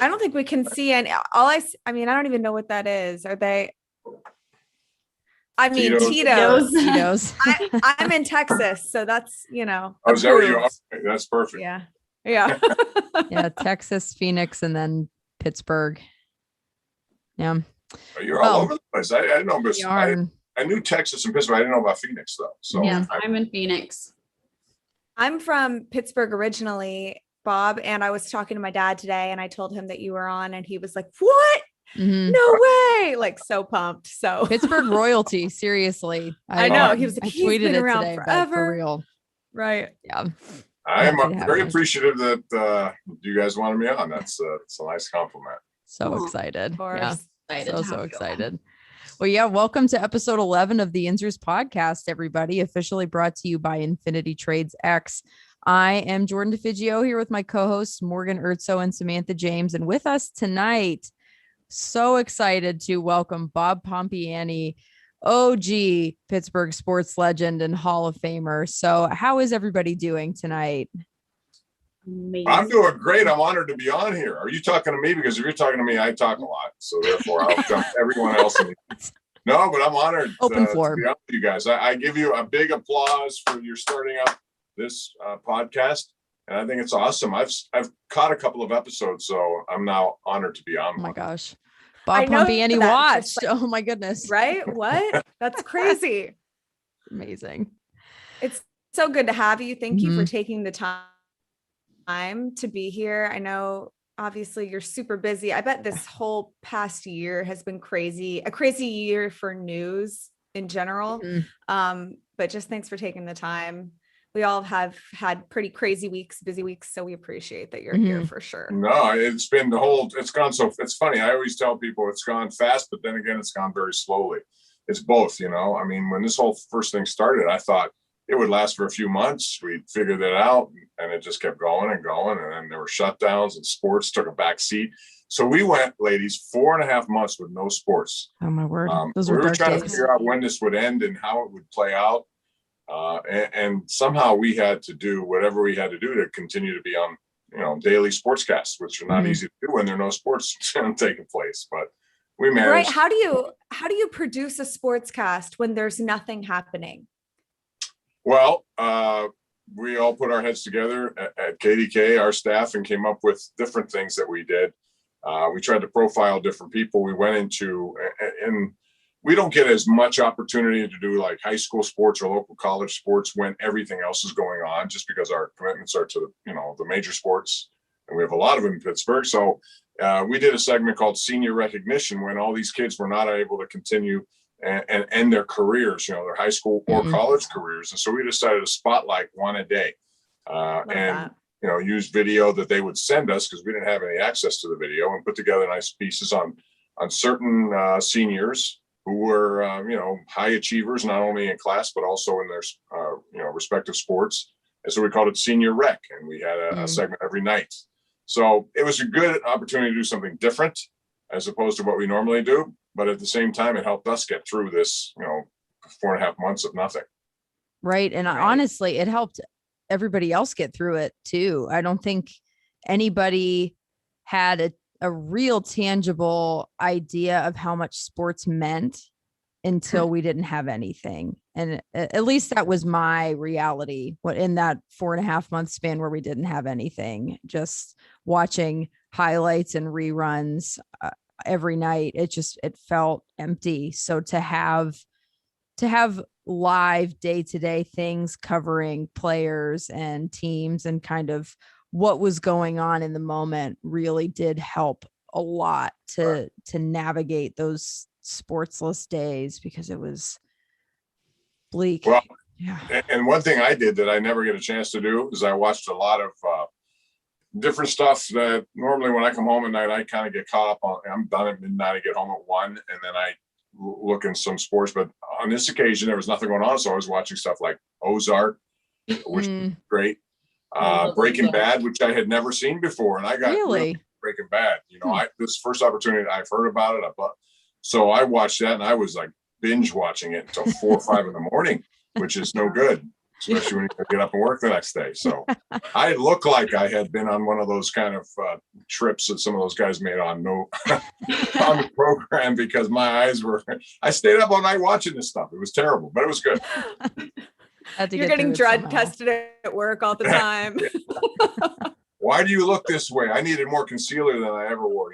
I don't think we can see any. I mean, I don't even know what that is. Are they? I mean, Tito's. I'm in Texas, so that's, Oh, is that where you are? That's perfect. Yeah. Yeah, Texas, Phoenix, and then Pittsburgh. Yeah. You're all over the place. I didn't know, but I knew Texas and Pittsburgh. I didn't know about Phoenix though. So yes, I'm in Phoenix. I'm from Pittsburgh originally, Bob, and I was talking to my dad today, and I told him that you were on, and he was like, "What? No way!" Like, so pumped. So Pittsburgh royalty, seriously. I know. He was like, I he's tweeted been it around today, forever. but for real. Right. Yeah. I am very appreciative that you guys wanted me on. That's a nice compliment. So excited. Of course. Yeah. So excited. Well, yeah. Welcome to episode 11 of the Yinzhers podcast, everybody. Officially brought to you by Infinity Trades X. I am Jordan DeFigio here with my co-hosts Morgan Ertzo and Samantha James. And with us tonight, so excited to welcome Bob Pompeani, OG Pittsburgh sports legend and Hall of Famer. So how is everybody doing tonight? Amazing. I'm doing great. I'm honored to be on here. Are you talking to me? Because if you're talking to me, I talk a lot. So therefore, I'll jump everyone else. No, but I'm honored Open floor. to be on with you guys. I give you a big applause for your starting up this podcast. And I think it's awesome. I've caught a couple of episodes, so I'm now honored to be on. Oh my gosh. Bob Pompeani watched. Like, oh my goodness. Right? What? That's crazy. Amazing. It's so good to have you. Thank you for taking the time to be here. I know obviously you're super busy. I bet this whole past year has been crazy, a crazy year for news in general. But just thanks for taking the time. We all have had pretty crazy weeks, busy weeks. So we appreciate that you're here for sure. No, it's been it's gone it's funny. I always tell people it's gone fast, but then again, it's gone very slowly. It's both, I mean, when this whole first thing started, I thought it would last for a few months. We figured it out and it just kept going and going. And then there were shutdowns and sports took a back seat. So we went, ladies, 4.5 months with no sports. Oh my word. We were trying to figure out when this would end and how it would play out. And somehow we had to do whatever we had to do to continue to be on, daily sportscasts, which are not easy to do when there are no sports taking place. But we managed. Right? How do you produce a sportscast when there's nothing happening? Well, we all put our heads together at KDKA, our staff, and came up with different things that we did. We tried to profile different people. We went into and we don't get as much opportunity to do like high school sports or local college sports when everything else is going on, just because our commitments are to, the major sports. And we have a lot of them in Pittsburgh. So we did a segment called Senior Recognition when all these kids were not able to continue and end their careers, their high school or college careers. And so we decided to spotlight one a day and use video that they would send us because we didn't have any access to the video, and put together nice pieces on certain seniors who were, high achievers, not only in class, but also in their, respective sports. And so we called it Senior Rec, and we had a segment every night. So it was a good opportunity to do something different as opposed to what we normally do. But at the same time, it helped us get through this, 4.5 months of nothing. Right. And honestly, it helped everybody else get through it too. I don't think anybody had a real tangible idea of how much sports meant until we didn't have anything. And at least that was my reality. What in that 4.5 month span where we didn't have anything, just watching highlights and reruns every night, it felt empty. So to have live day-to-day things covering players and teams and kind of what was going on in the moment really did help a lot to navigate those sportsless days, because it was bleak. Well, and one thing I did that I never get a chance to do is I watched a lot of different stuff that normally when I come home at night, I kind of get caught up on. I'm done at midnight, I get home at 1, and then I look in some sports. But on this occasion, there was nothing going on. So I was watching stuff like Ozark, which was great. Breaking Bad, which I had never seen before. And I got really Breaking Bad. This first opportunity I've heard about it. So I watched that and I was like binge watching it until 4 or 5 in the morning, which is no good. especially when you get up and work the next day. So I look like I had been on one of those kind of trips that some of those guys made on on the program, because my eyes were, I stayed up all night watching this stuff. It was terrible, but it was good. You're getting drug tested at work all the time. Why do you look this way? I needed more concealer than I ever wore,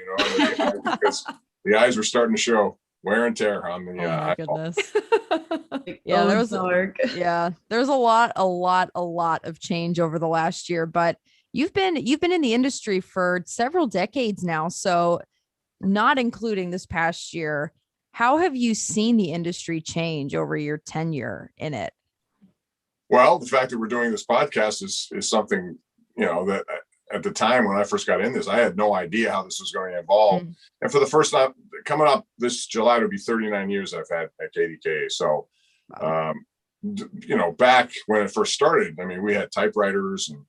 because the eyes were starting to show wear and tear on the my eyeball. goodness. Yeah, there was a lot of change over the last year, but you've been in the industry for several decades now. So not including this past year, how have you seen the industry change over your tenure in it? Well, the fact that we're doing this podcast is something, that at the time when I first got in this, I had no idea how this was going to evolve. Mm-hmm. And for the first time, coming up this July, it'll be 39 years I've had at KDKA. So, back when it first started, I mean, we had typewriters and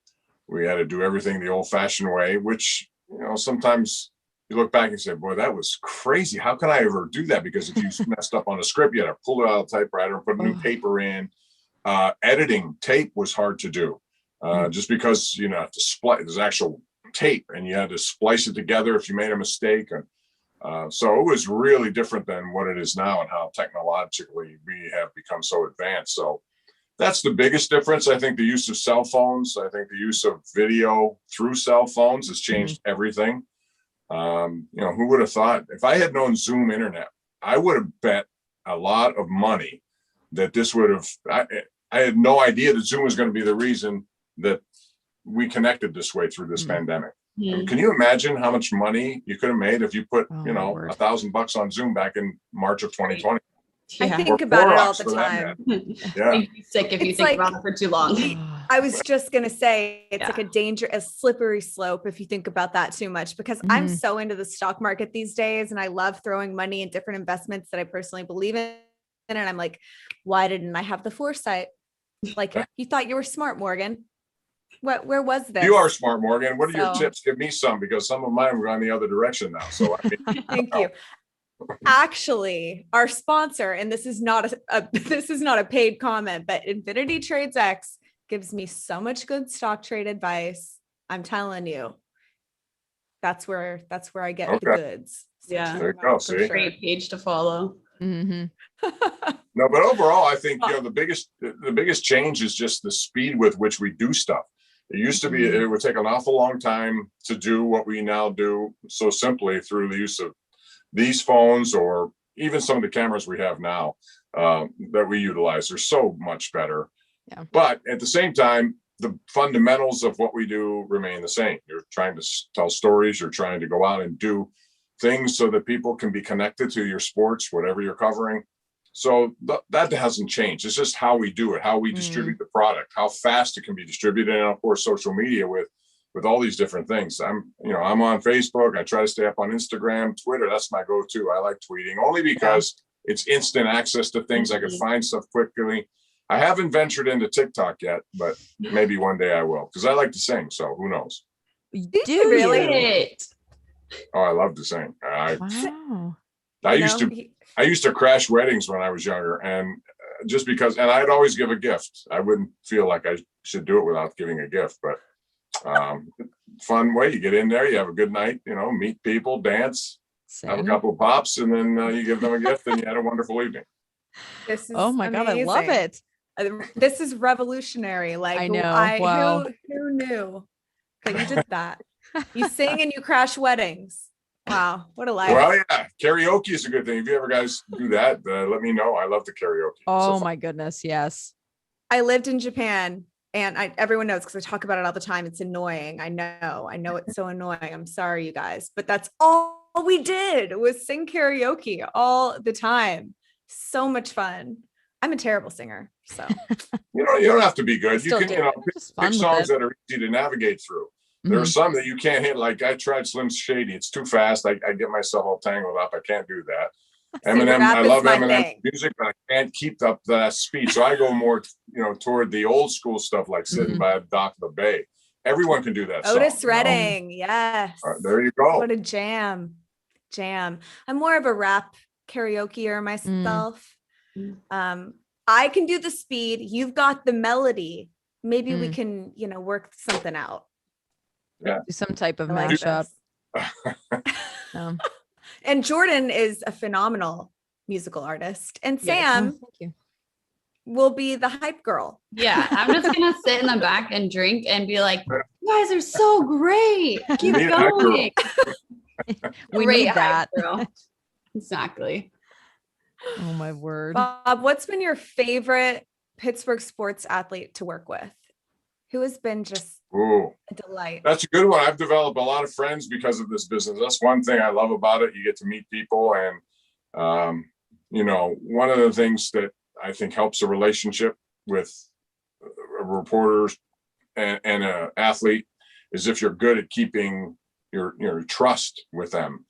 we had to do everything the old fashioned way, which, sometimes you look back and say, boy, that was crazy. How can I ever do that? Because if you messed up on a script, you had to pull it out of the typewriter and put a new paper in. Editing tape was hard to do. Just because you have to splice, there's actual tape and you had to splice it together if you made a mistake. And so it was really different than what it is now and how technologically we have become so advanced. So that's the biggest difference. I think the use of cell phones, I think the use of video through cell phones has changed everything. Who would have thought, if I had known Zoom internet, I would have bet a lot of money that this would have, I had no idea that Zoom was going to be the reason that we connected this way through this pandemic. And can you imagine how much money you could have made if you put, $1,000 on Zoom back in March of 2020? I think about it all the time. Yeah. You'd be sick if you think about it for too long. I was just going to say, it's like a slippery slope if you think about that too much, because I'm so into the stock market these days and I love throwing money in different investments that I personally believe in. And I'm like, why didn't I have the foresight? Like, you thought you were smart, Morgan. Where was this? You are smart, Morgan. What are your tips? Give me some, because some of mine were going the other direction now. So thank you. Actually, our sponsor, and this is not a paid comment, but Infinity Trades X gives me so much good stock trade advice. I'm telling you, that's where I get the goods. So there you go. See, great page to follow. Mm-hmm. No, but overall, I think the biggest change is just the speed with which we do stuff. It used to be it would take an awful long time to do what we now do so simply through the use of these phones, or even some of the cameras we have now that we utilize are so much better. Yeah. But at the same time, the fundamentals of what we do remain the same. You're trying to tell stories. You're trying to go out and do things so that people can be connected to your sports, whatever you're covering. So that hasn't changed. It's just how we do it, how we distribute the product, how fast it can be distributed, and of course, social media with all these different things. I'm on Facebook. I try to stay up on Instagram, Twitter. That's my go-to. I like tweeting only because it's instant access to things. I can find stuff quickly. I haven't ventured into TikTok yet, but maybe one day I will, because I like to sing. So who knows? Do you really? Oh, I love to sing. I used to crash weddings when I was younger, and just because, and I'd always give a gift. I wouldn't feel like I should do it without giving a gift, but fun way. You get in there, you have a good night, meet people, dance, have a couple of pops, and then you give them a gift, and you had a wonderful evening. This is my God, I love it. This is revolutionary. Like, I know. Wow. Who knew that you did that? You sing and you crash weddings. Wow, what a life. Well, yeah, karaoke is a good thing. If you ever guys do that, let me know. I love the karaoke. Oh my goodness, yes. I lived in Japan, and everyone knows because I talk about it all the time. It's annoying. I know it's so annoying. I'm sorry, you guys, but that's all we did was sing karaoke all the time. So much fun. I'm a terrible singer, so you don't have to be good. You can pick songs that are easy to navigate through. There are some that you can't hit. Like I tried Slim Shady. It's too fast. I get myself all tangled up. I can't do that. Eminem, I love Eminem music, but I can't keep up that speed. So I go more, toward the old school stuff, like Sitting by the Dock of the Bay. Everyone can do that. Otis Redding, yes. There you go. What a jam. I'm more of a rap karaokeer myself. I can do the speed. You've got the melody. Maybe we can, work something out. Yeah. Do some type of I like mashup. this. And Jordan is a phenomenal musical artist. And Sam Thank you. will be the hype girl. Yeah, I'm just gonna sit in the back and drink and be like, you guys are so great. Keep need a hype girl. going. We Great need hype that. girl. Exactly. Oh my word. Bob, what's been your favorite Pittsburgh sports athlete to work with? Who has been just Ooh, a delight? that's a good one. I've developed a lot of friends because of this business. That's one thing I love about it. You get to meet people, and one of the things that I think helps a relationship with a reporter and an athlete is if you're good at keeping your trust with them.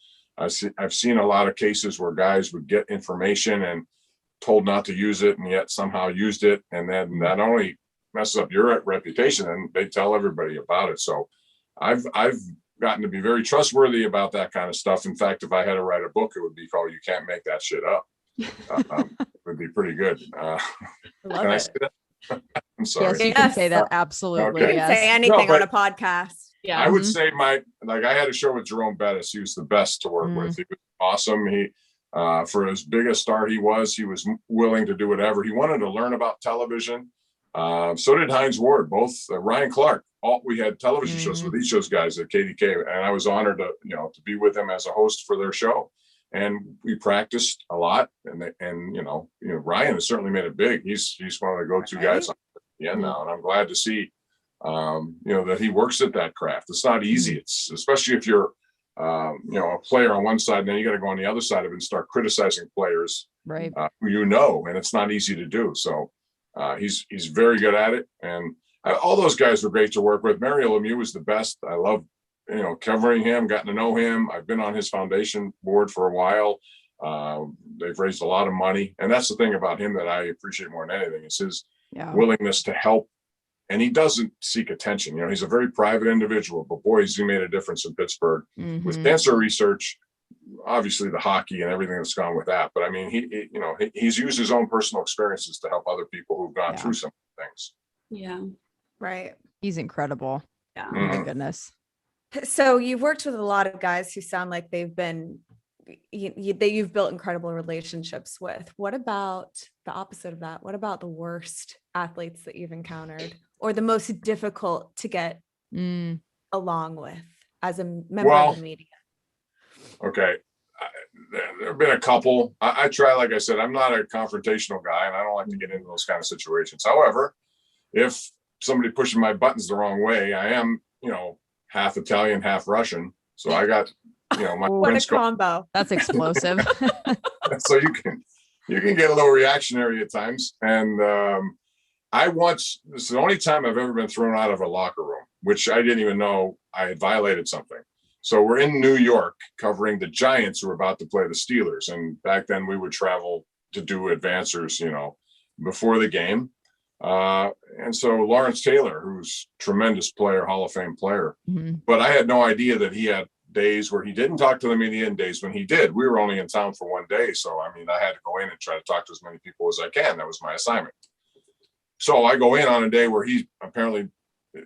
I've seen a lot of cases where guys would get information and told not to use it, and yet somehow used it, and then not only messes up your reputation, and they tell everybody about it. So I've gotten to be very trustworthy about that kind of stuff. In fact, if I had to write a book, it would be called "You Can't Make That Shit Up." It would be pretty good. I love Can I it. say that? I'm sorry. Yes, you can say that. Absolutely. Okay. You can Yes. say anything No, on but- a podcast. Yeah. I would say I had a show with Jerome Bettis. He was the best to work with. He was awesome. He, for as big a star he was willing to do whatever. He wanted to learn about television. So did Heinz Ward, both Ryan Clark. We had television shows with each of those guys at KDKA, and I was honored to be with him as a host for their show. And we practiced a lot, and Ryan has certainly made it big. He's one of the go-to guys on the end now, and I'm glad to see that he works at that craft. It's not easy. It's especially if you're a player on one side, and then you got to go on the other side of it and start criticizing players, Right. who and it's not easy to do. So he's very good at it, and all those guys were great to work with. Mario Lemieux was the best. I love covering him, gotten to know him. I've been on his foundation board for a while. They've raised a lot of money, and that's the thing about him that I appreciate more than anything is his willingness to help. And he doesn't seek attention. He's a very private individual, but boy, has he made a difference in Pittsburgh with cancer research, obviously the hockey and everything that's gone with that. But I mean, he's used his own personal experiences to help other people who've gone through some things. Yeah. Right. He's incredible. Yeah. Oh my goodness. So you've worked with a lot of guys who sound like they've been that you've built incredible relationships with. What about the opposite of that? What about the worst athletes that you've encountered, or the most difficult to get along with as a member of the media? Okay. There have been a couple. I try, like I said, I'm not a confrontational guy, and I don't like to get into those kind of situations. However, if somebody pushes my buttons the wrong way, I am, half Italian, half Russian. So I got, my What a friends go, combo. That's explosive. so you can get a little reactionary at times. And this is the only time I've ever been thrown out of a locker room, which I didn't even know I had violated something. So we're in New York covering the Giants who were about to play the Steelers. And back then we would travel to do advancers, before the game. And so Lawrence Taylor, who's a tremendous player, Hall of Fame player, but I had no idea that he had days where he didn't talk to the media and days when he did. We were only in town for one day. So, I mean, I had to go in and try to talk to as many people as I can. That was my assignment. So I go in on a day where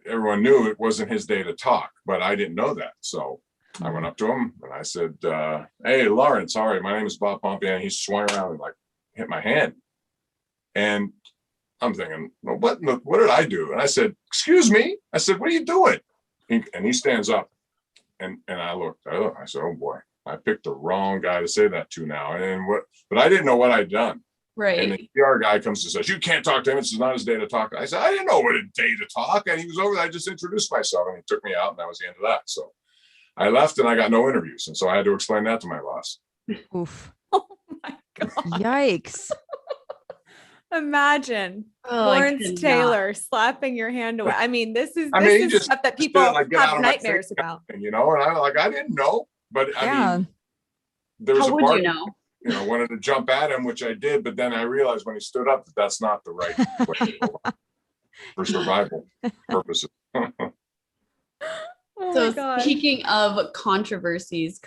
everyone knew it wasn't his day to talk, but I didn't know that. So I went up to him and I said, hey, Lawrence, how are you? My name is Bob Pompeani. He swung around and hit my hand. And I'm thinking, well, what did I do? And I said, excuse me. I said, what are you doing? And he stands up. And I looked, I said, oh boy, I picked the wrong guy to say that to now. But I didn't know what I'd done. Right. And the PR guy comes and says, you can't talk to him. It's not his day to talk. I said, I didn't know what a day to talk. And he was over there. I just introduced myself and he took me out and that was the end of that. So I left and I got no interviews. And so I had to explain that to my boss. Oof. Oh my God. Yikes. Imagine Lawrence Taylor slapping your hand away. I mean, this is stuff that people have nightmares about. And I didn't know, but I mean, there was How a would part, you know? Wanted to jump at him, which I did, but then I realized when he stood up that that's not the right way to go for survival purposes. Oh So my God. speaking of controversies,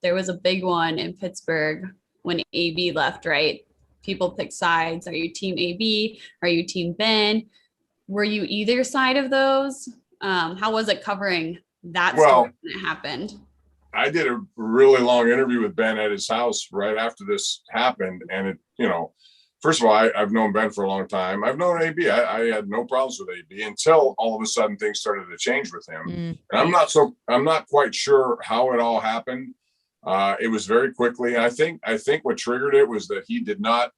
there was a big one in Pittsburgh when AB left, right? people pick sides. Are you team AB? Are you team Ben? Were you either side of those? How was it covering that story when it happened? I did a really long interview with Ben at his house right after this happened. And it, first of all, I've known Ben for a long time. I've known AB. I had no problems with AB until all of a sudden things started to change with him. And I'm not quite sure how it all happened. It was very quickly. I think what triggered it was that he did not,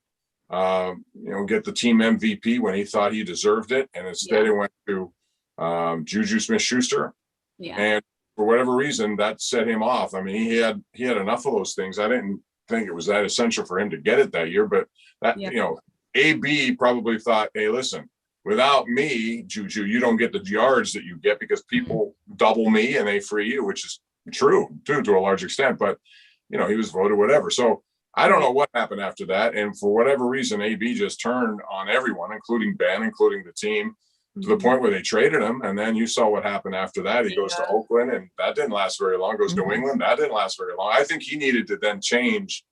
get the team MVP when he thought he deserved it. And instead it went to Juju Smith-Schuster. Yeah. And for whatever reason, that set him off. I mean, he had enough of those things. I didn't think it was that essential for him to get it that year, but that, AB probably thought, hey, listen, without me, Juju, you don't get the yards that you get because people double me and they free you, which is true too, to a large extent, but he was voted whatever. So I don't know what happened after that. And for whatever reason, AB just turned on everyone, including Ben, including the team, to the point where they traded him. And then you saw what happened after that. He goes to Oakland, and that didn't last very long. Goes to New England. That didn't last very long. I think he needed to then change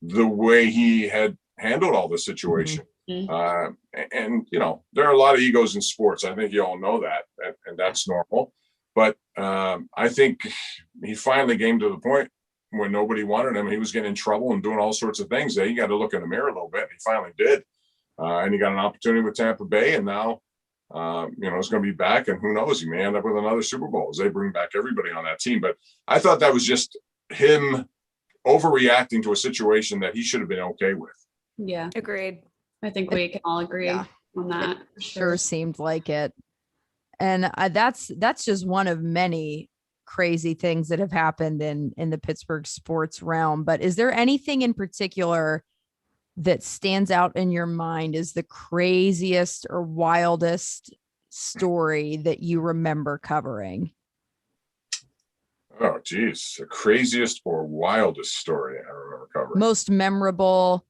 the way he had handled all the situation. And, there are a lot of egos in sports. I think you all know that, and that's normal. But I think he finally came to the point when nobody wanted him. He was getting in trouble and doing all sorts of things that he got to look in the mirror a little bit. He finally did. And he got an opportunity with Tampa Bay, and now it's going to be back, and who knows, he may end up with another Super Bowl as they bring back everybody on that team. But I thought that was just him overreacting to a situation that he should have been okay with. Yeah. Agreed. I think we can all agree on that. It sure seemed like it. And that's just one of many crazy things that have happened in the Pittsburgh sports realm. But is there anything in particular that stands out in your mind as the craziest or wildest story that you remember covering? Oh, geez. The craziest or wildest story I remember covering. Most memorable,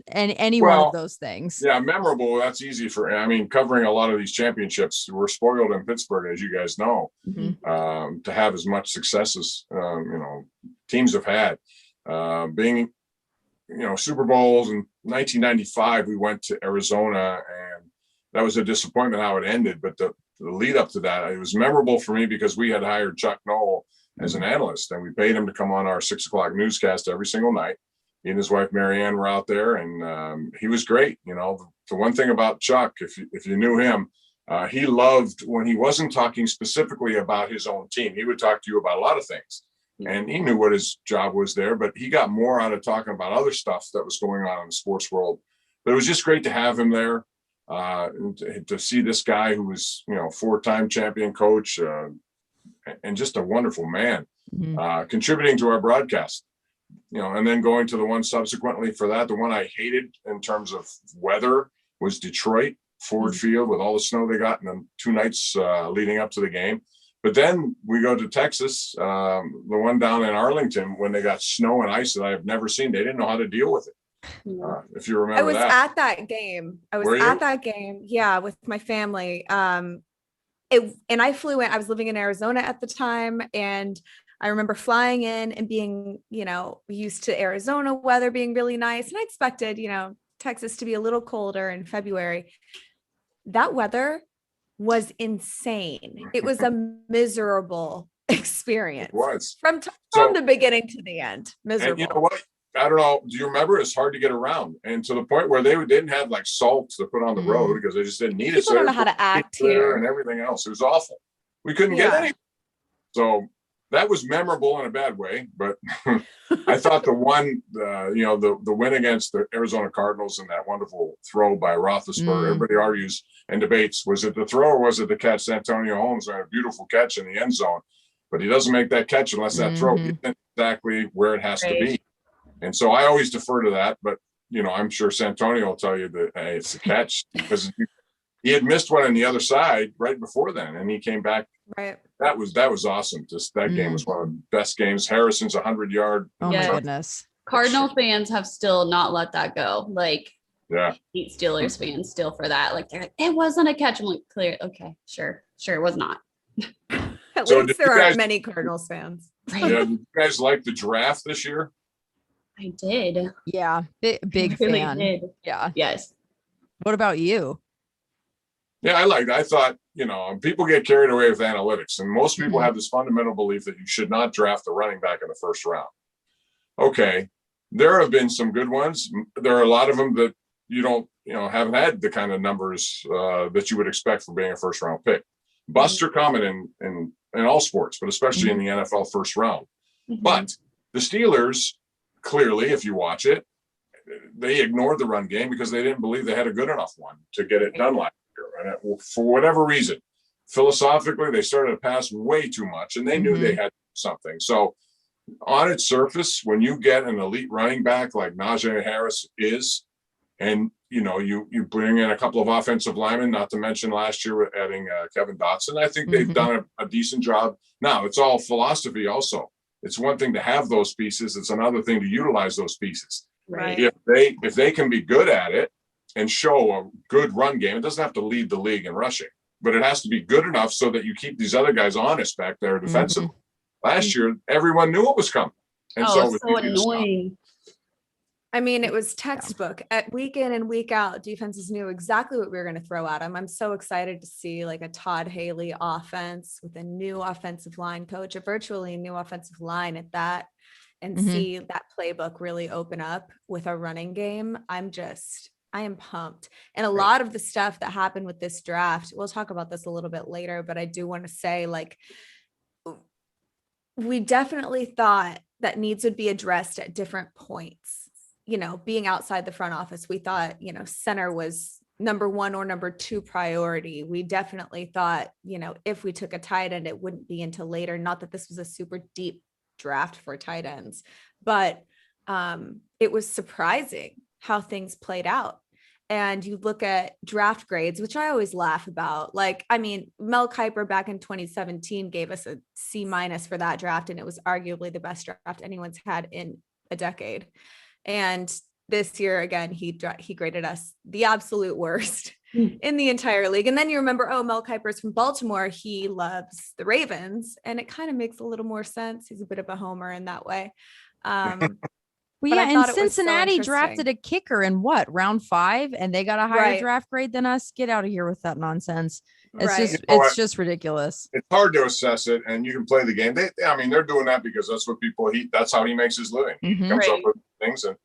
and any one of those things. Yeah, memorable. That's easy covering a lot of these championships. We're spoiled in Pittsburgh, as you guys know, to have as much success as, teams have had. Being Super Bowls in 1995, we went to Arizona, and that was a disappointment how it ended. But the lead up to that, it was memorable for me because we had hired Chuck Noll as an analyst, and we paid him to come on our 6 o'clock newscast every single night. He and his wife, Marianne, were out there, and he was great. The one thing about Chuck, if you knew him, he loved when he wasn't talking specifically about his own team. He would talk to you about a lot of things. And he knew what his job was there, but he got more out of talking about other stuff that was going on in the sports world. But it was just great to have him there, and to see this guy who was, 4-time champion coach, and just a wonderful man, contributing to our broadcast. And then going to the one subsequently for that, the one I hated in terms of weather was Detroit, Ford Field, with all the snow they got in the 2 nights leading up to the game. But then we go to Texas, the one down in Arlington, when they got snow and ice that I have never seen. They didn't know how to deal with it. If you remember, I was at that game. Yeah, with my family. And I flew in. I was living in Arizona at the time, and I remember flying in and being, used to Arizona weather being really nice. And I expected, Texas to be a little colder in February. That weather was insane. It was a miserable experience. It was. From the beginning to the end. Miserable. And you know what? I don't know. Do you remember? It's hard to get around. And to the point where they didn't have like salt to put on the road because they just didn't need it. People don't know how to act here. And everything else. It was awful. We couldn't get any. So that was memorable in a bad way, but I thought the win against the Arizona Cardinals and that wonderful throw by Roethlisberger, everybody argues and debates, was it the throw or was it the catch? Santonio Holmes had a beautiful catch in the end zone, but he doesn't make that catch unless that throw isn't exactly where it has to be. And so I always defer to that, but I'm sure Santonio will tell you that hey, it's a catch because he had missed one on the other side right before then, and he came back. Right. That was awesome. Just that game was one of the best games. Harrison's 100-yard. Oh my goodness. Cardinal fans have still not let that go. Like, Heat Steelers fans still for that. Like, they're like, it wasn't a catch. I'm like, clear. Okay, sure, it was not. At least there aren't many Cardinals fans. Yeah, did you guys like the draft this year? I did. Yeah, big I really fan. did. Yeah. Yes. What about you? Yeah, I thought, people get carried away with analytics, and most people Mhm. have this fundamental belief that you should not draft a running back in the first round. Okay. There have been some good ones. There are a lot of them that haven't had the kind of numbers that you would expect for being a first round pick. Busts are common in all sports, but especially in the NFL first round. Mhm. But the Steelers, clearly, if you watch it, they ignored the run game because they didn't believe they had a good enough one to get it done last year. And for whatever reason, philosophically, they started to pass way too much, and they knew they had something. So on its surface, when you get an elite running back like Najee Harris is, and you bring in a couple of offensive linemen, not to mention last year with adding Kevin Dotson, I think they've done a decent job. Now, it's all philosophy also. It's one thing to have those pieces. It's another thing to utilize those pieces. Right. If they can be good at it and show a good run game, it doesn't have to lead the league in rushing, but it has to be good enough so that you keep these other guys honest back there defensively. Last year, everyone knew it was coming. And so it was so easy to stop. annoying. I mean, it was textbook at week in and week out. Defenses knew exactly what we were going to throw at them. I'm so excited to see like a Todd Haley offense with a new offensive line coach, a virtually new offensive line at that, and see that playbook really open up with a running game. I am pumped. And a lot of the stuff that happened with this draft, we'll talk about this a little bit later, but I do want to say, like, we definitely thought that needs would be addressed at different points. Being outside the front office, we thought, center was number 1 or number 2 priority. We definitely thought, if we took a tight end, it wouldn't be until later. Not that this was a super deep draft for tight ends, but it was surprising how things played out. And you look at draft grades, which I always laugh about. Mel Kiper back in 2017 gave us a C- for that draft, and it was arguably the best draft anyone's had in a decade. And this year, again, he graded us the absolute worst in the entire league. And then you remember, Mel Kiper's from Baltimore. He loves the Ravens, and it kind of makes a little more sense. He's a bit of a homer in that way. Well, yeah, and Cincinnati drafted a kicker in round 5, and they got a higher draft grade than us. Get out of here with that nonsense. It's just ridiculous. It's hard to assess it, and you can play the game. They're doing that because that's what that's how he makes his living. He comes up with things, and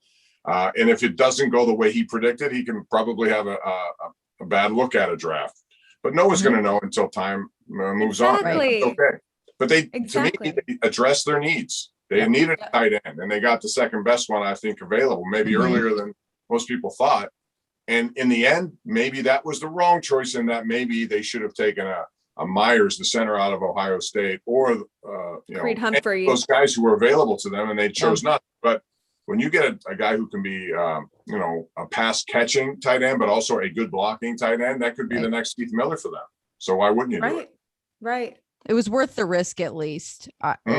if it doesn't go the way he predicted, he can probably have a bad look at a draft. But no one's going to know until time moves on. Right? Okay, but to me, they addressed their needs. They needed a tight end, and they got the second best one, I think, available, maybe earlier than most people thought. And in the end, maybe that was the wrong choice, in that maybe they should have taken a Myers, the center out of Ohio State, or Creed Humphrey, those guys who were available to them, and they chose not. But when you get a guy who can be, a pass catching tight end, but also a good blocking tight end, that could be the next Keith Miller for them. So why wouldn't you do it? Right. It was worth the risk, at least,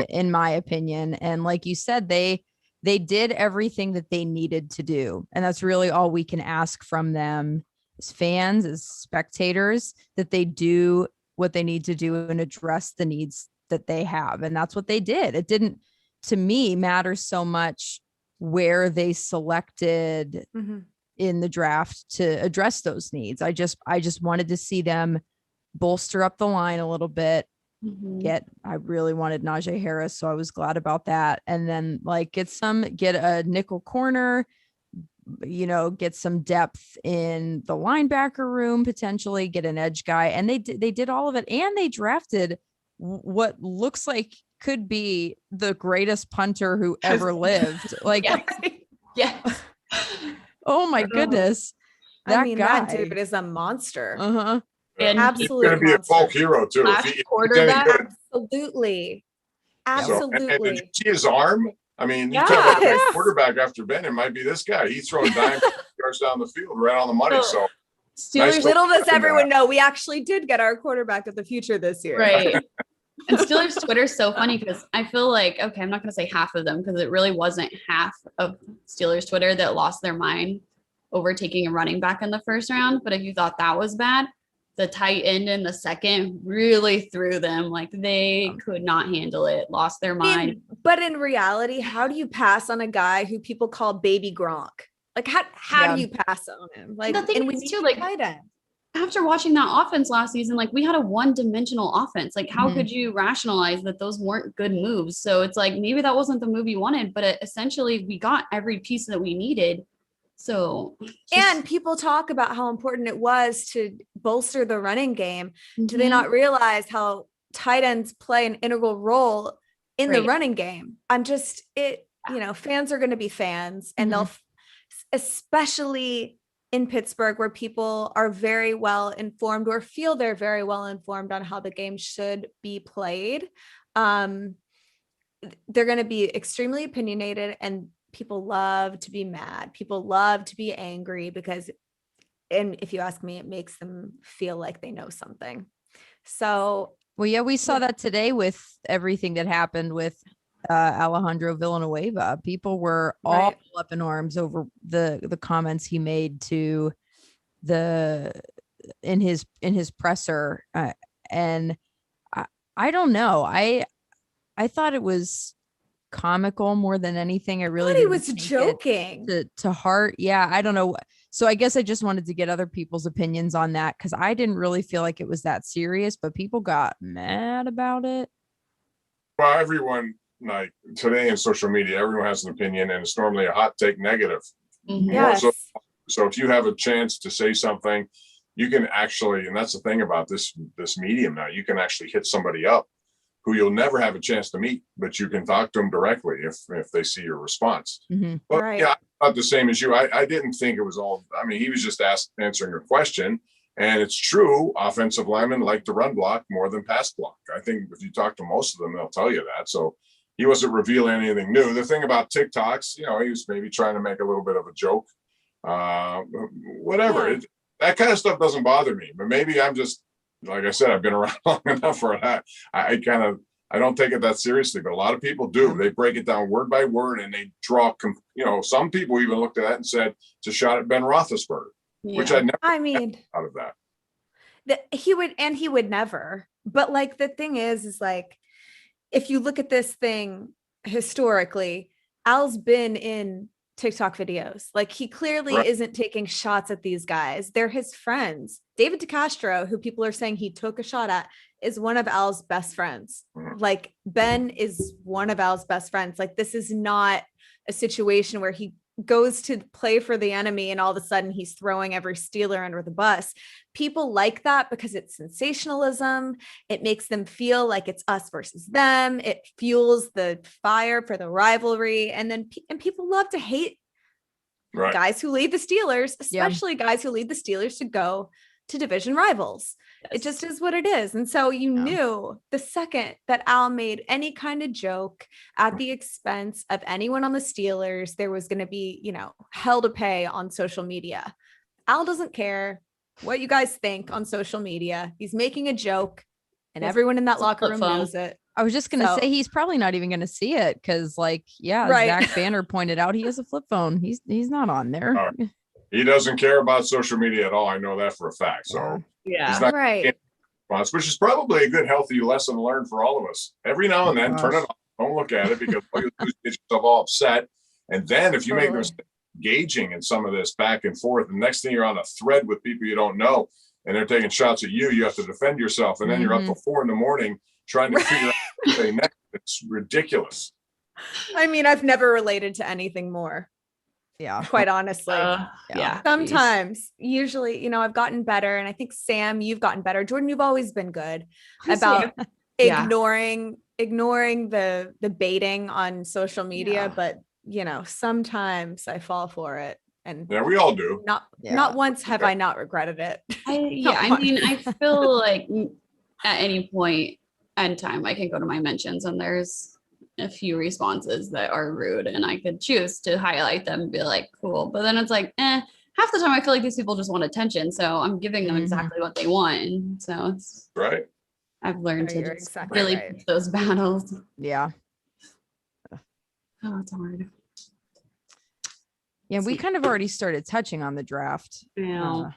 in my opinion. And like you said, they did everything that they needed to do. And that's really all we can ask from them as fans, as spectators, that they do what they need to do and address the needs that they have. And that's what they did. It didn't, to me, matter so much where they selected in the draft to address those needs. I just wanted to see them bolster up the line a little bit. I really wanted Najee Harris, so I was glad about that. And then get a nickel corner, get some depth in the linebacker room, potentially get an edge guy. And they did all of it. And they drafted what looks like could be the greatest punter who ever lived. Oh my goodness. That guy. That dude is a monster. And absolutely, he's going to be a folk hero too. Quarterback. Absolutely. And did you see his arm? I mean, you talk about quarterback after Ben, it might be this guy. He's throwing dime yards down the field, right on the money. So Steelers, little does everyone know, we actually did get our quarterback of the future this year. Right. And Steelers Twitter is so funny because I feel like, okay, I'm not going to say half of them because it really wasn't half of Steelers Twitter that lost their mind over taking a running back in the first round. But if you thought that was bad, the tight end in the second really threw them. Like they could not handle it, lost their mind. But in reality, how do you pass on a guy who people call baby Gronk? Like how do you pass on him? Like, the thing and we is need too, like, tight end. after watching that offense last season, like we had a one-dimensional offense. Like how Mhm. could you rationalize that those weren't good moves? So it's like maybe that wasn't the move you wanted, but essentially we got every piece that we needed. So And people talk about how important it was to bolster the running game. Do they Mhm. not realize how tight ends play an integral role in the Right. running game? Fans are going to be fans, and they'll, especially in Pittsburgh, where people are very well informed or feel they're very well informed on how the game should be played. They're going to be extremely opinionated, and people love to be mad. People love to be angry because, and if you ask me, it makes them feel like they know something. So, well, yeah, we saw that today with everything that happened with Alejandro Villanueva. People were all up in arms over the comments he made to in his presser, and I don't know. I thought it was comical more than anything. I really he didn't was take joking it to heart. Yeah, I don't know. So I guess I just wanted to get other people's opinions on that, because I didn't really feel like it was that serious, but people got mad about it. Well, everyone, like today in social media, everyone has an opinion, and it's normally a hot take negative. Mhm. More Yes. so if you have a chance to say something, you can actually, and that's the thing about this medium now, you can actually hit somebody up who you'll never have a chance to meet, but you can talk to them directly if they see your response. Mhm. But Right. yeah, I'm not the same as you. I didn't think it was all, I mean, he was just answering a question. And it's true, offensive linemen like to run block more than pass block. I think if you talk to most of them, they'll tell you that. So he wasn't revealing anything new. The thing about TikToks, he was maybe trying to make a little bit of a joke. Whatever. Yeah. That kind of stuff doesn't bother me. But maybe I'm just, like I said, I've been around long enough for that. I don't take it that seriously, but a lot of people do. They break it down word by word, and they draw, some people even looked at that and said it's a shot at Ben Roethlisberger, which I never out of that. He would never. But like the thing is like, if you look at this thing historically, Al's been in TikTok videos. Like he clearly isn't taking shots at these guys. They're his friends. David DeCastro, who people are saying he took a shot at, is one of Al's best friends. Like Ben is one of Al's best friends. Like this is not a situation where he goes to play for the enemy and all of a sudden he's throwing every Steeler under the bus. People like that because it's sensationalism. It makes them feel like it's us versus them. It fuels the fire for the rivalry. And people love to hate guys who lead the Steelers, especially guys who lead the Steelers to go to division rivals. It just is what it is. And so you knew the second that Al made any kind of joke at the expense of anyone on the Steelers, there was going to be, hell to pay on social media. Al doesn't care what you guys think on social media. He's making a joke and everyone in that locker room knows it. I was just going to say he's probably not even going to see it because Zach Banner pointed out, he has a flip phone. He's not on there. He doesn't care about social media at all. I know that for a fact. So he's not which is probably a good, healthy lesson learned for all of us. Every now and then, turn it off. Don't look at it because you get yourself all upset. And then if you make the mistake engaging in some of this back and forth, the next thing you're on a thread with people you don't know, and they're taking shots at you, you have to defend yourself. And then you're up till 4 a.m. trying to figure out what to say next. It's ridiculous. I mean, I've never related to anything more. Yeah. Quite honestly. Sometimes, usually, I've gotten better. And I think Sam, you've gotten better. Jordan, you've always been good about ignoring the baiting on social media. But, sometimes I fall for it. And we all do. Not once have I not regretted it. I feel like at any point in time, I can go to my mentions and there's a few responses that are rude and I could choose to highlight them and be like, cool. But then it's like, half the time I feel like these people just want attention. So I'm giving them exactly what they want. And so it's I've learned to just really pick those battles. Yeah. Oh, it's hard. Yeah, we kind of already started touching on the draft. Yeah.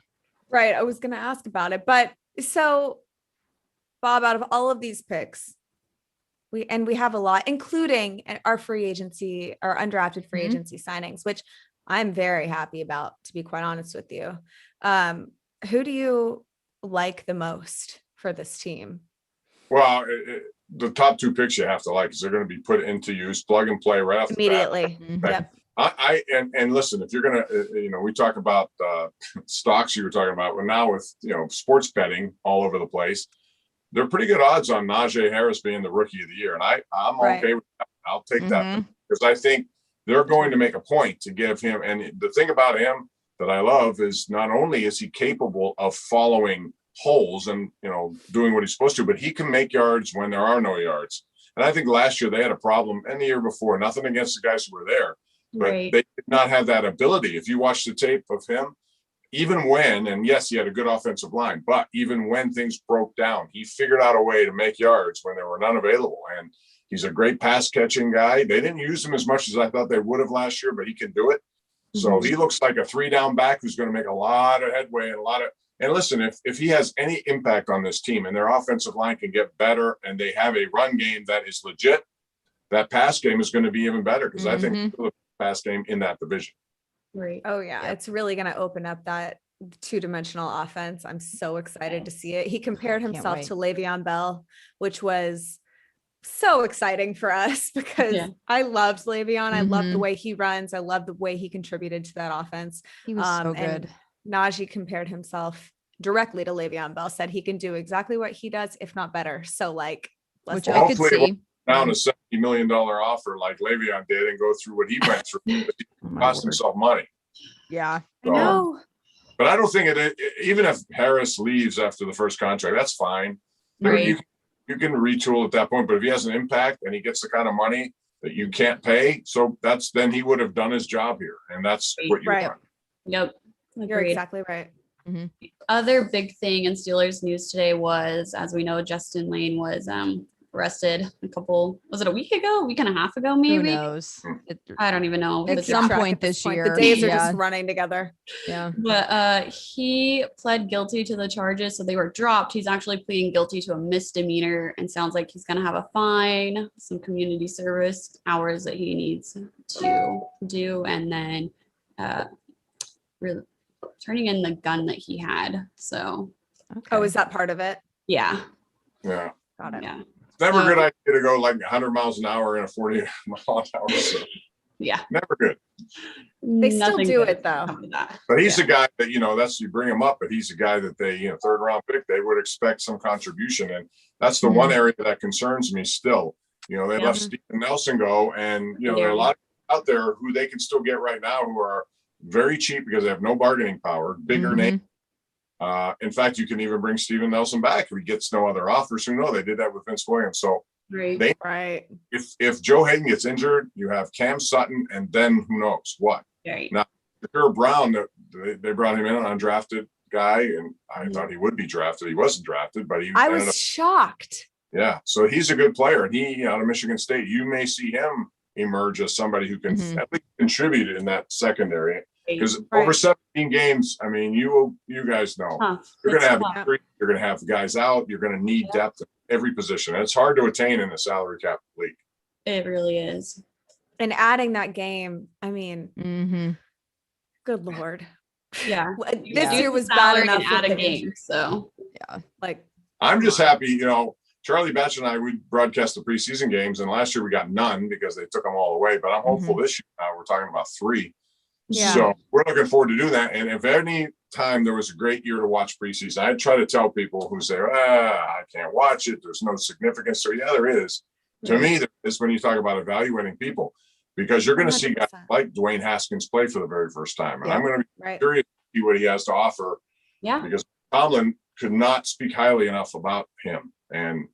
Right. I was going to ask about it, but So, Bob, out of all of these picks, we have a lot, including our free agency, our undrafted free agency signings, which I'm very happy about, to be quite honest with you. Who do you like the most for this team? Well, the top two picks you have to like, because they're going to be put into use, plug and play right off the bat. Immediately. Yep. And listen, if you're going to, we talk about stocks you were talking about, but now with, sports betting all over the place, they're pretty good odds on Najee Harris being the rookie of the year. And I'm okay with that. I'll take that, because I think they're going to make a point to give him. And the thing about him that I love is not only is he capable of following holes and, doing what he's supposed to, but he can make yards when there are no yards. And I think last year they had a problem, and the year before, nothing against the guys who were there, but they did not have that ability. If you watch the tape of him, even when, and yes, he had a good offensive line, but even when things broke down, he figured out a way to make yards when there were none available. And he's a great pass catching guy. They didn't use him as much as I thought they would have last year, but he can do it. So he looks like a 3-down back who's going to make a lot of headway and listen, if he has any impact on this team and their offensive line can get better and they have a run game that is legit, that pass game is going to be even better, because I think the pass game in that division. Right. Oh yeah. It's really going to open up that 2-dimensional offense. I'm so excited to see it. He compared himself to Le'Veon Bell, which was so exciting for us, because I loved Le'Veon. I love the way he runs. I love the way he contributed to that offense. He was so good. Najee compared himself directly to Le'Veon Bell, said he can do exactly what he does, if not better. So which I could see. Down a $70 million offer like Le'Veon did and go through what he went through. He cost himself money. Yeah. So, I know. But I don't think even if Harris leaves after the first contract, that's fine. Right. You can retool at that point, but if he has an impact and he gets the kind of money that you can't pay, so then he would have done his job here. And that's what you want. Yep. You're exactly right. Other big thing in Steelers news today was, as we know, Justin Lane was arrested was it a week and a half ago, maybe? Who knows? I don't even know. At some point this year. The days are just running together. Yeah. But he pled guilty to the charges, so they were dropped. He's actually pleading guilty to a misdemeanor, and sounds like he's going to have a fine, some community service hours that he needs to do, and then turning in the gun that he had. So. Okay. Oh, is that part of it? Yeah. Yeah. Got it. Yeah. Never a good idea to go like 100 miles an hour in a 40 mile an hour. So Yeah. never good. They still do it though. But he's a guy that, that's, you bring him up, but he's a guy that they, third round pick, they would expect some contribution. And that's the one area that concerns me still. They let Steven Nelson go, and, there are a lot out there who they can still get right now who are very cheap because they have no bargaining power, bigger name. In fact, you can even bring Steven Nelson back if he gets no other offers. Who knows? They did that with Vince Williams. So if Joe Hayden gets injured, you have Cam Sutton, and then who knows what. Right. Now, Shapiro Brown, they brought him in, an undrafted guy, and I thought he would be drafted. He wasn't drafted, but I was shocked. Yeah. So he's a good player, and he out of Michigan State, you may see him emerge as somebody who can at least contribute in that secondary. Because over 17 games, I mean, you guys know you're going to have injury, you're going to have guys out, you're going to need depth at every position. And it's hard to attain in the salary cap league. It really is. And adding that game, I mean, good Lord. Yeah. This year was bad enough to add a game. So I'm just happy, Charlie Batch and I, we broadcast the preseason games, and last year we got none because they took them all away. But I'm hopeful this year now we're talking about 3. Yeah. So we're looking forward to doing that. And if any time there was a great year to watch preseason, I try to tell people who say, I can't watch it, there's no significance. So there is. To me, there is, when you talk about evaluating people, because you're going to see guys like Dwayne Haskins play for the very first time. And I'm going to be curious to see what he has to offer. Yeah. Because Tomlin could not speak highly enough about him. And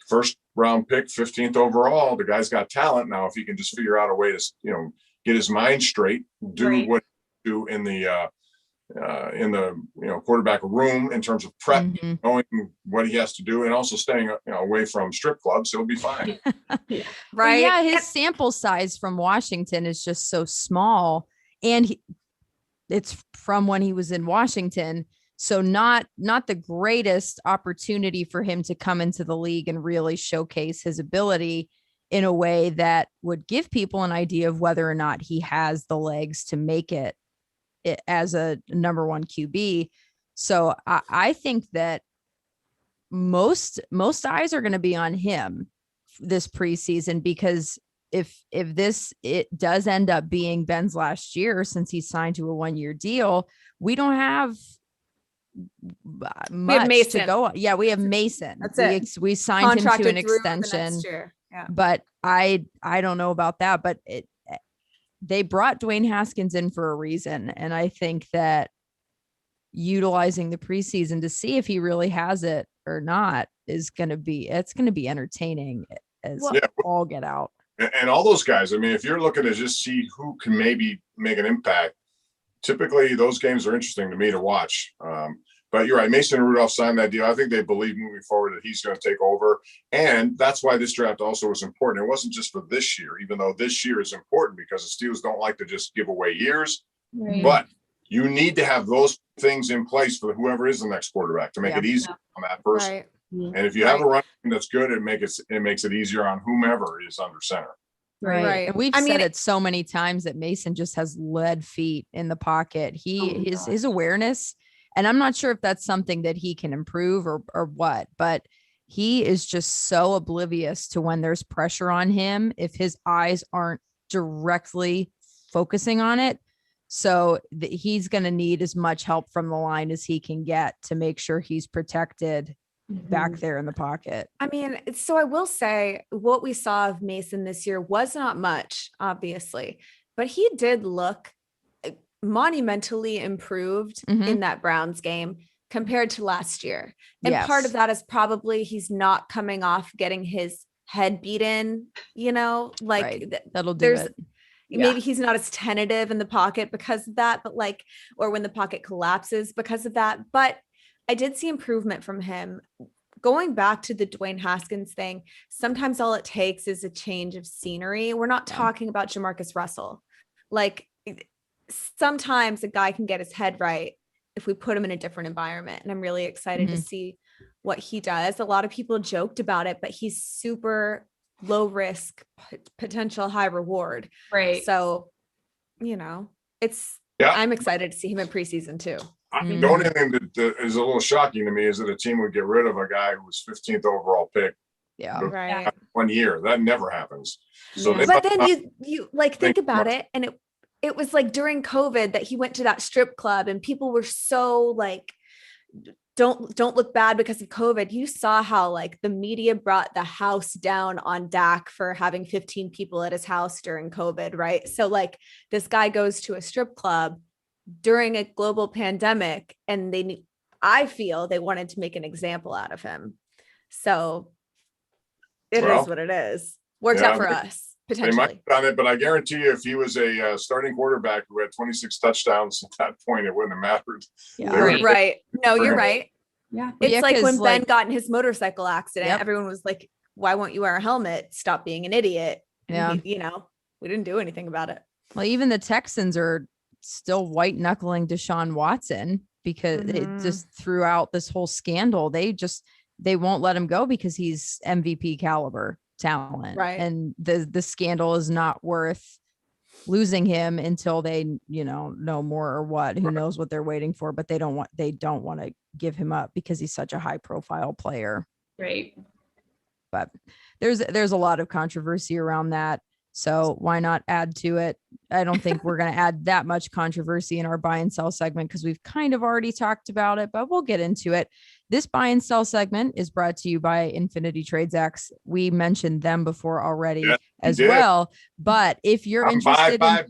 first round pick, 15th overall, the guy's got talent. Now, if he can just figure out a way to, get his mind straight, do what he do in the quarterback room in terms of prep, knowing what he has to do, and also staying away from strip clubs, he'll be fine. Right? Yeah, his sample size from Washington is just so small, and it's from when he was in Washington. So not the greatest opportunity for him to come into the league and really showcase his ability in a way that would give people an idea of whether or not he has the legs to make it as a number one QB. So I think that most eyes are going to be on him this preseason, because if it does end up being Ben's last year, since he signed to a 1-year deal, we don't have much to go on. Yeah, we have Mason. That's it. We signed Contracted him to an through the extension. next year. Yeah. But I don't know about that, but they brought Dwayne Haskins in for a reason. And I think that utilizing the preseason to see if he really has it or not it's going to be entertaining as all get out. And all those guys, I mean, if you're looking to just see who can maybe make an impact, typically those games are interesting to me to watch. But you're right, Mason Rudolph signed that deal. I think they believe moving forward that he's going to take over. And that's why this draft also was important. It wasn't just for this year, even though this year is important because the Steelers don't like to just give away years. Right. But you need to have those things in place for whoever is the next quarterback to make it easy on that person. Right. And if you have a run that's good, it makes it easier on whomever is under center. Right. And we've said it so many times that Mason just has lead feet in the pocket. His awareness, and I'm not sure if that's something that he can improve or what, but he is just so oblivious to when there's pressure on him if his eyes aren't directly focusing on it. So he's going to need as much help from the line as he can get to make sure he's protected back there in the pocket. I mean, so I will say what we saw of Mason this year was not much, obviously, but he did look monumentally improved in that Browns game compared to last year. And part of that is probably he's not coming off getting his head beaten, that'll do it. Maybe he's not as tentative in the pocket because of that, but or when the pocket collapses because of that. But I did see improvement from him. Going back to the Dwayne Haskins thing, sometimes all it takes is a change of scenery. We're not talking about Jamarcus Russell. Sometimes a guy can get his head right if we put him in a different environment. And I'm really excited to see what he does. A lot of people joked about it, but he's super low risk, potential high reward. Right. So, I'm excited to see him in preseason too. The only thing that is a little shocking to me is that a team would get rid of a guy who was 15th overall pick. Yeah. Right. 1 year. That never happens. So but then you think about it, and it was during COVID that he went to that strip club and people were so don't look bad because of COVID. You saw how the media brought the house down on Dak for having 15 people at his house during COVID, right? So this guy goes to a strip club during a global pandemic, and I feel they wanted to make an example out of him. So it is what it is. Worked out for us, potentially. They might have done it, but I guarantee you if he was a starting quarterback who had 26 touchdowns at that point, it wouldn't have mattered. Yeah. Right. No, you're right. Yeah. It's when Ben got in his motorcycle accident, everyone was like, why won't you wear a helmet? Stop being an idiot. And we didn't do anything about it. Well, even the Texans are still white knuckling Deshaun Watson because it just throughout this whole scandal, they won't let him go because he's MVP caliber talent. Right. And the scandal is not worth losing him until they, know more or what, who knows what they're waiting for, but they don't want to give him up because he's such a high profile player. Right. But there's a lot of controversy around that. So why not add to it? I don't think we're going to add that much controversy in our buy and sell segment because we've kind of already talked about it, but we'll get into it. This buy and sell segment is brought to you by Infinity Trades X. We mentioned them before already as well. But if you're interested there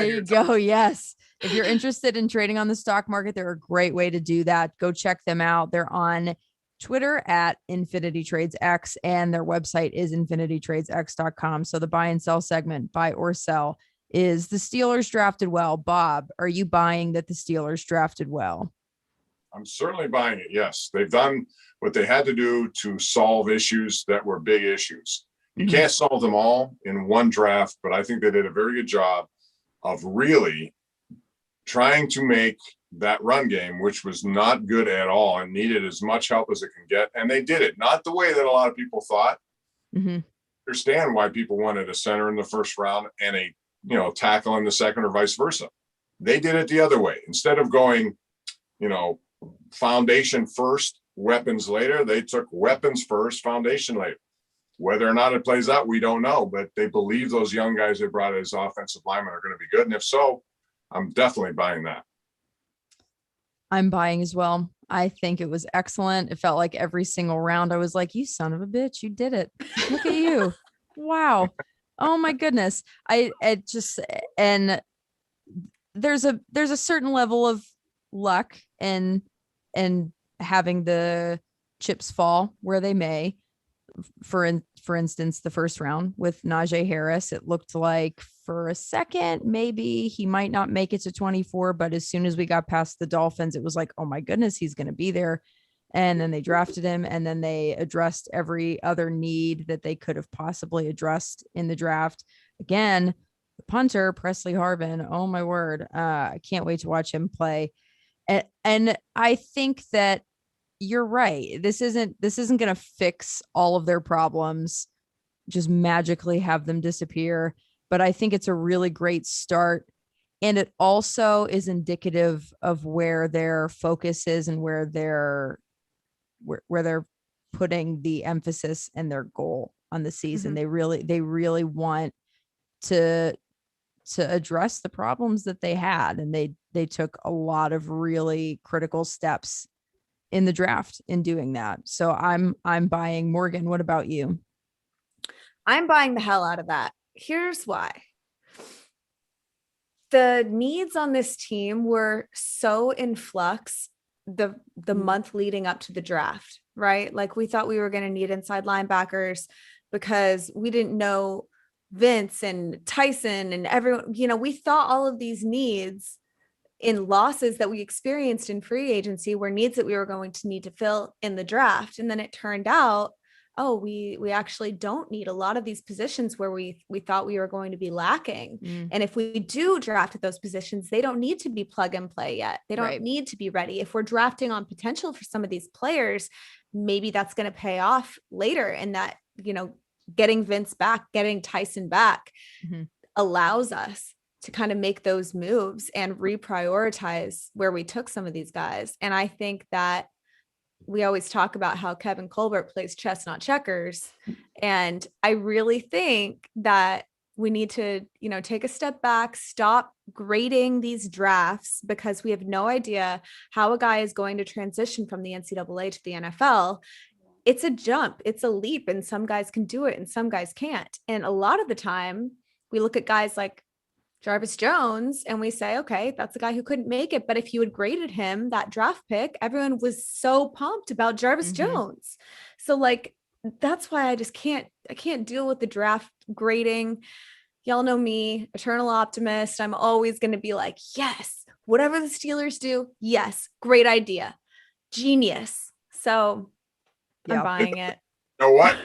you go. Yes. If you're interested in trading on the stock market, they're a great way to do that. Go check them out. They're on Twitter at Infinity Trades X, and their website is infinitytradesx.com. So the buy and sell segment, buy or sell, is the Steelers drafted well. Bob, are you buying that the Steelers drafted well? I'm certainly buying it. Yes. They've done what they had to do to solve issues that were big issues. You can't solve them all in one draft, but I think they did a very good job of really trying to make that run game, which was not good at all and needed as much help as it can get. And they did it, not the way that a lot of people thought. Mm-hmm. Understand why people wanted a center in the first round and a, tackle in the second or vice versa. They did it the other way. Instead of going, foundation first, weapons later, they took weapons first, foundation later. Whether or not it plays out, we don't know, but they believe those young guys they brought as offensive linemen are going to be good. And if so, I'm definitely buying that. I'm buying as well. I think it was excellent. It felt like every single round I was like, you son of a bitch, you did it. Look at you. Wow. Oh my goodness. And there's a certain level of luck and having the chips fall where they may. For instance, the first round with Najee Harris, it looked like for a second, maybe he might not make it to 24, but as soon as we got past the Dolphins, it was like, oh my goodness, he's going to be there. And then they drafted him, and then they addressed every other need that they could have possibly addressed in the draft. Again, the punter, Presley Harvin, oh my word. I can't wait to watch him play. And I think that you're right. This isn't going to fix all of their problems, just magically have them disappear. But I think it's a really great start. And it also is indicative of where their focus is and where they're putting the emphasis and their goal on the season. Mm-hmm. They really want to address the problems that they had. And they took a lot of really critical steps in the draft in doing that. So I'm buying. Morgan, what about you? I'm buying the hell out of that. Here's why. The needs on this team were so in flux the month leading up to the draft, right? Like we thought we were going to need inside linebackers because we didn't know Vince and Tyson and everyone, we thought all of these needs in losses that we experienced in free agency were needs that we were going to need to fill in the draft. And then it turned out, we actually don't need a lot of these positions where we thought we were going to be lacking. And if we do draft at those positions, they don't need to be plug and play yet. They don't need to be ready. If we're drafting on potential for some of these players, maybe that's going to pay off later. And that, getting Vince back, getting Tyson back allows us to kind of make those moves and reprioritize where we took some of these guys. And I think that we always talk about how Kevin Colbert plays chess, not checkers. And I really think that we need to, take a step back, stop grading these drafts because we have no idea how a guy is going to transition from the NCAA to the NFL. It's a jump, it's a leap, and some guys can do it and some guys can't. And a lot of the time we look at guys like Jarvis Jones and we say, okay, that's a guy who couldn't make it. But if you had graded him, that draft pick, everyone was so pumped about Jarvis Jones. So like, that's why I can't deal with the draft grading. Y'all know me, eternal optimist. I'm always going to be like, yes, whatever the Steelers do. Yes. Great idea. Genius. So I'm buying it. You know what?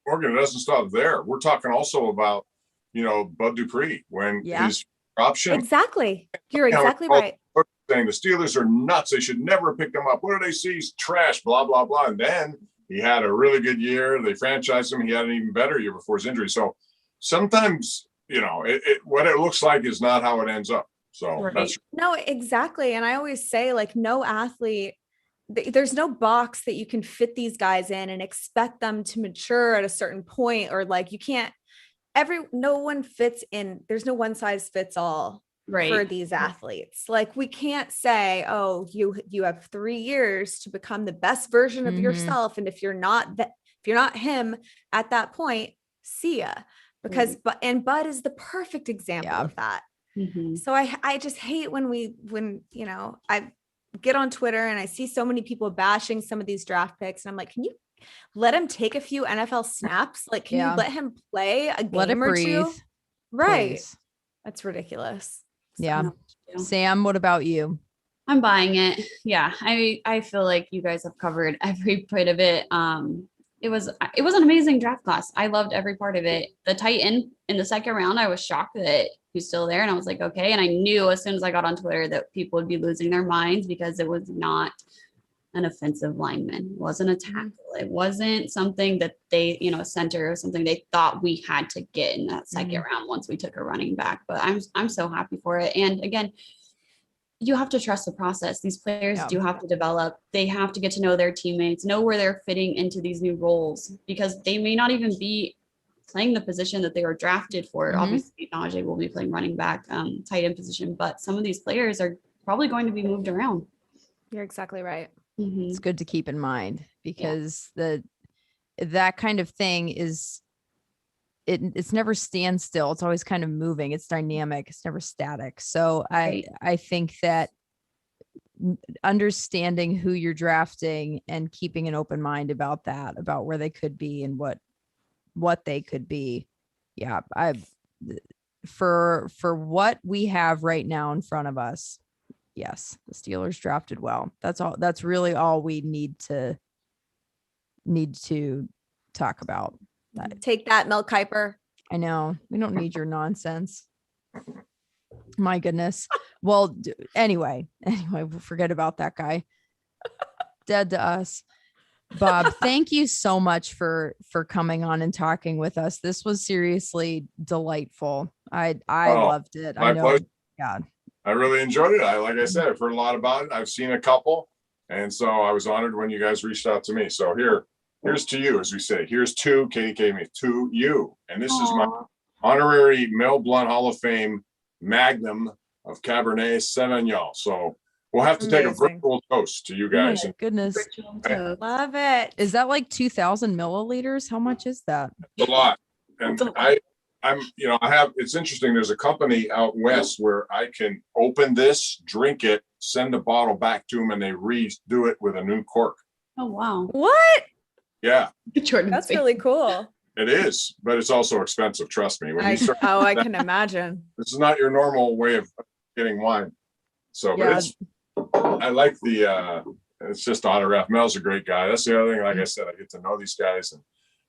Morgan, it doesn't stop there. We're talking also about, Bud Dupree when his option. Exactly. You're exactly right. Saying the Steelers are nuts. They should never have picked him up. What do they see? He's trash, blah, blah, blah. And then he had a really good year. They franchised him. He had an even better year before his injury. So sometimes, what it looks like is not how it ends up. So that's no, exactly. And I always say, like, no athlete, there's no box that you can fit these guys in and expect them to mature at a certain point, or like you can't. No one fits in. There's no one size fits all for these athletes. Like we can't say, oh, you have 3 years to become the best version of yourself. And if you're not him at that point, see ya. Because Bud is the perfect example of that. So I just hate when I get on Twitter and I see so many people bashing some of these draft picks. And I'm like, can you let him take a few NFL snaps? Like, can you let him play a game or two? Right. Please. That's ridiculous. Yeah. Sam, what about you? I'm buying it. Yeah. I feel like you guys have covered every bit of it. it was an amazing draft class. I loved every part of it. The tight end in the second round, I was shocked that he's still there. And I was like, okay. And I knew as soon as I got on Twitter that people would be losing their minds because it was not an offensive lineman. It wasn't a tackle. It wasn't something that they, a center or something they thought we had to get in that second round once we took a running back. But I'm so happy for it. And again, you have to trust the process. These players do have to develop. They have to get to know their teammates, know where they're fitting into these new roles, because they may not even be playing the position that they were drafted for. Obviously, Najee will be playing running back, tight end position, but some of these players are probably going to be moved around. You're exactly right. It's good to keep in mind because that kind of thing is it's never standstill. It's always kind of moving. It's dynamic. It's never static. So I think that understanding who you're drafting and keeping an open mind about that, about where they could be and what they could be. Yeah. For what we have right now in front of us. Yes. The Steelers drafted well. That's all. That's really all we need to talk about. Take that, Mel Kiper. I know. We don't need your nonsense. My goodness. Well, anyway, we'll forget about that guy. Dead to us. Bob, thank you so much for coming on and talking with us. This was seriously delightful. I loved it. My pleasure. God. I really enjoyed it. Like I said, I've heard a lot about it. I've seen a couple. And so I was honored when you guys reached out to me. So here's to you, as we say. Here's to KDKA, to you. And this is my honorary Mel Blount Hall of Fame Magnum of Cabernet Sauvignon. So we'll have to take a virtual toast to you guys. Oh my goodness. Love it. Is that like 2,000 milliliters? How much is that? A lot. And it's interesting. There's a company out west where I can open this, drink it, send the bottle back to them, and they redo it with a new cork. Oh, wow. What? Yeah. That's really cool. It is, but it's also expensive. Trust me. When you start, I can imagine. This is not your normal way of getting wine. So, but I like it's just autograph. Mel's a great guy. That's the other thing. Like I said, I get to know these guys and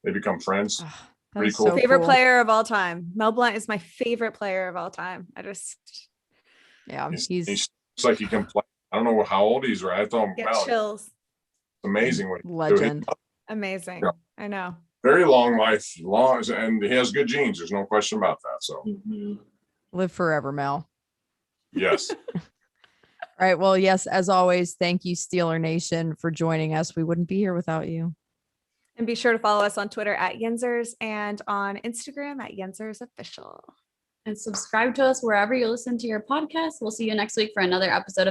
they become friends. Pretty cool. So favorite player of all time. Mel Blount is my favorite player of all time. He's like he can play. I don't know how old he's, right? I told him, Mel, chills. It's amazing what legend. Amazing. Yeah. I know. Very long life, and he has good genes. There's no question about that. So live forever, Mel. Yes. All right. Well, yes, as always, thank you, Steeler Nation, for joining us. We wouldn't be here without you. And be sure to follow us on Twitter at Yinzhers and on Instagram at Yinzhers Official. And subscribe to us wherever you listen to your podcast. We'll see you next week for another episode of